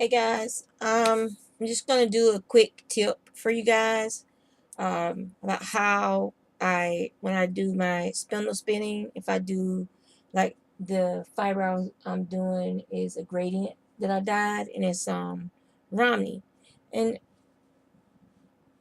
Hey guys, I'm just gonna do a quick tip for you guys about how when I do my spindle spinning, if I do like the fiber I'm doing is a gradient that I dyed, and it's Romney, and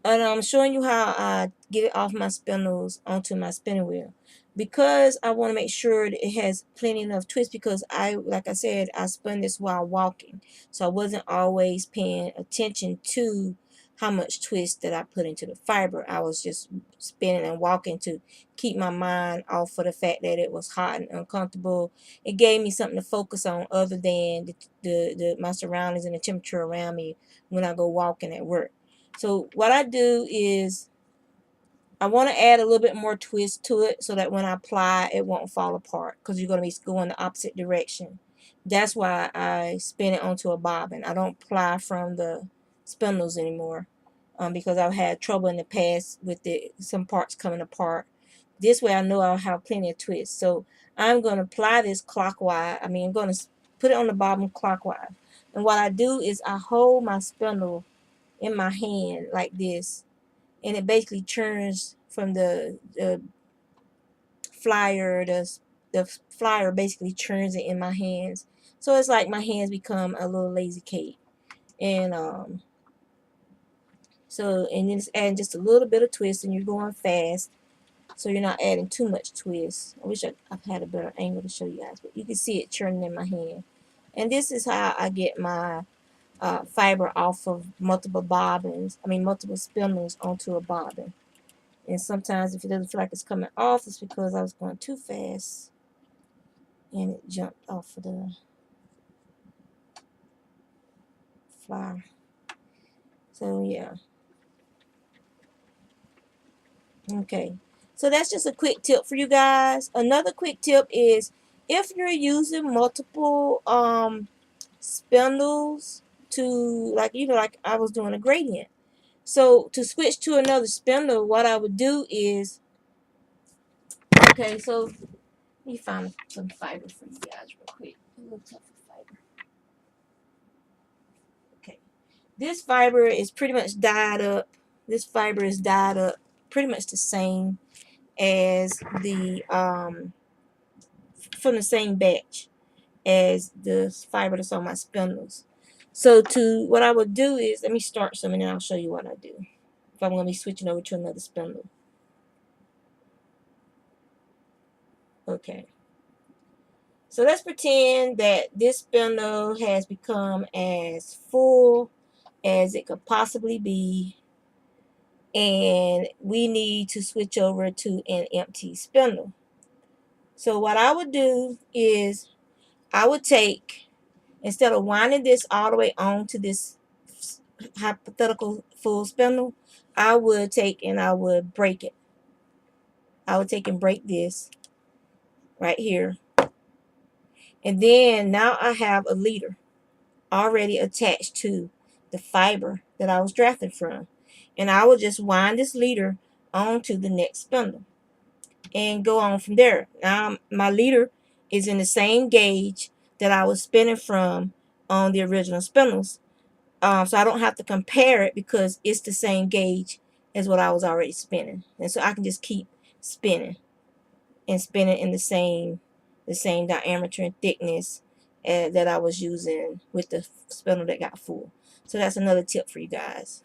I'm showing you how I get it off my spindles onto my spinning wheel, because I want to make sure that it has plenty enough twist, because like I said, I spun this while walking, so I wasn't always paying attention to how much twist that I put into the fiber. I was just spinning and walking to keep my mind off of the fact that it was hot and uncomfortable. It gave me something to focus on other than my surroundings and the temperature around me when I go walking at work. So what I do is I want to add a little bit more twist to it so that when I apply it won't fall apart, because you're going to be going the opposite direction. That's why I spin it onto a bobbin. I don't apply from the spindles anymore, because I've had trouble in the past with some parts coming apart. This way I know I'll have plenty of twist. So I'm going to apply this clockwise. I'm going to put it on the bobbin clockwise. And what I do is I hold my spindle in my hand like this, and it basically churns from the flyer. The flyer basically churns it in my hands, so it's like my hands become a little lazy cake. And and then it's adding just a little bit of twist, and you're going fast, so you're not adding too much twist. I wish I've had a better angle to show you guys, but you can see it churning in my hand. And this is how I get my fiber off of multiple spindles onto a bobbin. And sometimes if it doesn't feel like it's coming off, it's because I was going too fast and it jumped off of the flower. So yeah. Okay. So that's just a quick tip for you guys. Another quick tip is, if you're using multiple spindles to, like I was doing a gradient. So to switch to another spindle, what I would do is, okay, so let me find some fiber for you guys real quick. A little tougher fiber. Okay. This fiber is pretty much dyed up. This fiber is dyed up pretty much the same as from the same batch as the fiber that's on my spindles. So what I would do is, let me start some and then I'll show you what I do if I'm going to be switching over to another spindle. Okay. So let's pretend that this spindle has become as full as it could possibly be, and we need to switch over to an empty spindle. So what I would do is I would take, instead of winding this all the way on to this hypothetical full spindle, I would take and I would break it. I would take and break this right here. And then now I have a leader already attached to the fiber that I was drafting from. And I will just wind this leader onto the next spindle and go on from there. Now my leader is in the same gauge that I was spinning from on the original spindles. So I don't have to compare it, because it's the same gauge as what I was already spinning. And so I can just keep spinning and spinning in the same diameter and thickness that I was using with the spindle that got full. So that's another tip for you guys.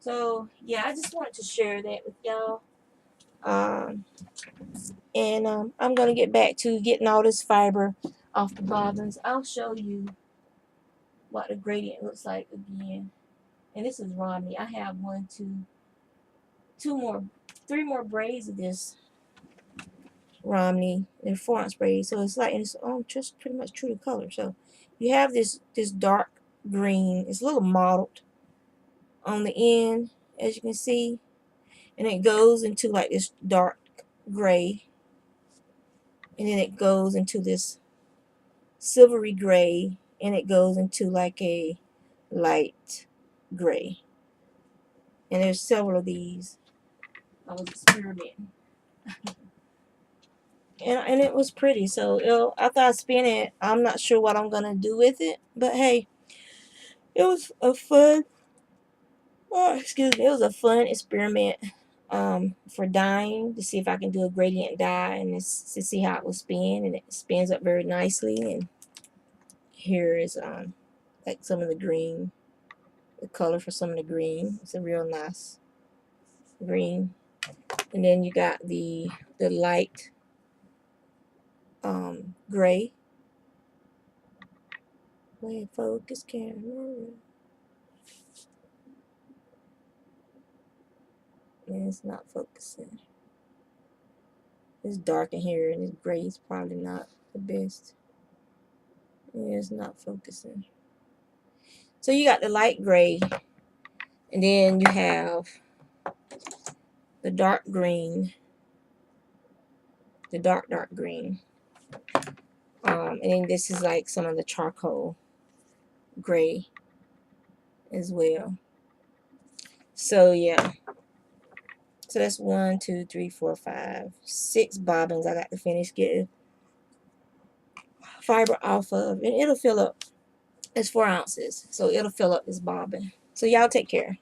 So yeah, I just wanted to share that with y'all. And I'm going to get back to getting all this fiber off the bobbins. I'll show you what the gradient looks like again. And this is Romney. I have three more braids of this Romney. They're 4-ounce braids, so it's just pretty much true to color. So you have this dark green. It's a little mottled on the end, as you can see, and it goes into like this dark gray, and then it goes into this silvery gray, and it goes into like a light gray. And there's several of these. I was experimenting. and it was pretty. So after I spin it, I'm not sure what I'm gonna do with it, but hey, it was a fun. Oh, excuse me. It was a fun experiment for dyeing to see if I can do a gradient dye and to see how it will spin, and it spins up very nicely. And here is like some of the green, the color for some of the green. It's a real nice green. And then you got the light gray. Wait, focus camera. And it's not focusing. It's dark in here, and this gray is probably not the best. Yeah, it's not focusing. So you got the light gray, and then you have the dark green, the dark green. And then this is like some of the charcoal gray as well. So yeah. So that's 1, 2, 3, 4, 5, 6 bobbins I got to finish getting fiber off of, and it'll fill up. It's 4 ounces, so it'll fill up this bobbin. So y'all take care.